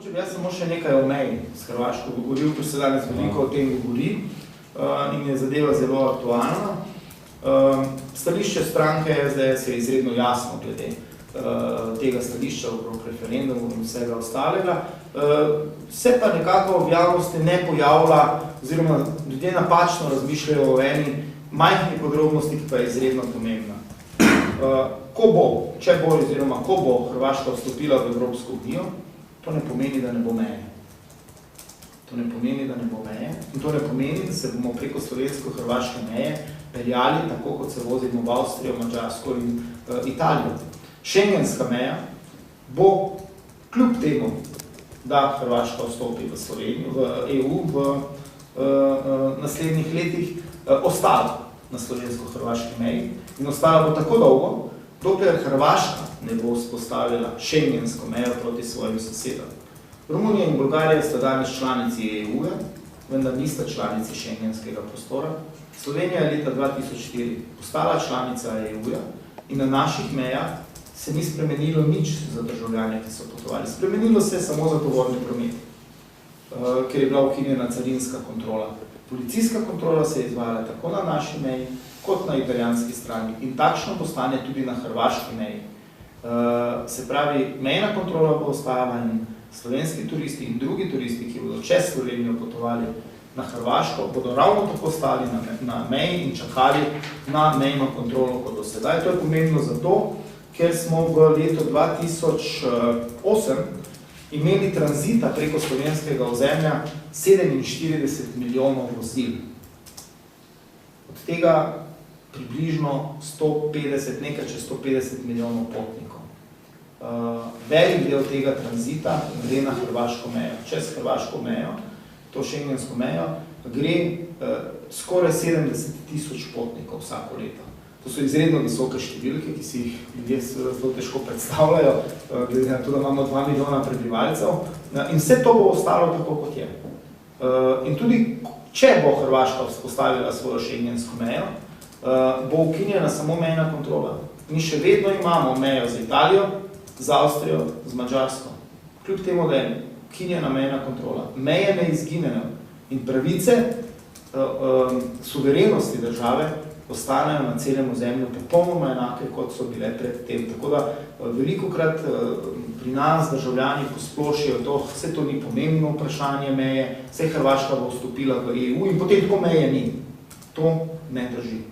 Če bi jaz samo še nekaj o meji s Hrvaško govoril, ker se danes veliko o tem govori in je zadeva zelo aktualna. Stališče stranke SDS je izredno jasno glede tega stališča okrog referendumu in vsega ostalega. Se pa nekako v javnosti ne pojavlja, oziroma ljudje napačno razmišljajo o eni majhni podrobnosti, ki pa je izredno pomembna. Ko bo, če bo, oziroma ko bo Hrvaška vstopila v Evropsko unijo, to ne pomeni, da ne bo meje. To ne pomeni, da ne bo meje. In to ne pomeni, da se bomo preko slovensko-hrvaške meje peljali, tako kot se vozimo v Avstrijo, Madžarsko in Italijo. Schengenska meja bo kljub temu, da Hrvaška vstopi v Slovenijo, v EU v naslednjih letih, ostala na slovensko-hrvaški meji in ostala bo tako dolgo, dokler Hrvaška ne bo vzpostavila schengensko mejo proti svojim sosedom. Romunija in Bolgarija sta danes članici EU-ja, vendar nista članici schengenskega prostora. Slovenija je leta 2004 postala članica EU-ja in na naših mejah se ni spremenilo nič za državljane, ki so potovali. Spremenilo se je samo za tovorni promet, ker je bila ukinjena carinska kontrola. Policijska kontrola se je izvajala tako na naši meji, kot na italijanski strani. In takšno postane tudi na hrvaški meji. Se pravi, mejna kontrola bo ostajala in slovenski turisti in drugi turisti, ki bodo čez Slovenijo potovali na Hrvaško, bodo ravno tako stali na meji in čakali na mejno kontrolo kot do sedaj. To je pomembno zato, ker smo v letu 2008 imeli tranzita preko slovenskega ozemlja 47 milijonov vozil. Od tega približno 150, nekaj čez 150 milijonov potnikov. Velik del tega tranzita gre na hrvaško mejo. Čez hrvaško mejo, to schengensko mejo, gre skoraj 70,000 potnikov vsako leto. To so izredno visoke številke, ki si jih ljudje zelo težko predstavljajo, glede na to, da imamo 2 milijona prebivalcev. In vse to bo ostalo tako, kot je. In tudi, če bo Hrvaška vzpostavila svojo schengensko mejo, bo ukinjena samo mejna kontrola. Mi še vedno imamo mejo z Italijo, z Avstrijo, z Madžarsko. Kljub temu, da je ukinjena mejna kontrola. Meje ne izginejo in pravice suverenosti države ostanejo na celem ozemlju popolnoma enake, kot so bile pred tem. Tako da velikokrat pri nas državljani posplošijo to, vse to ni pomembno vprašanje meje, vse Hrvaška bo vstopila v EU in potem tako meje ni. To ne drži.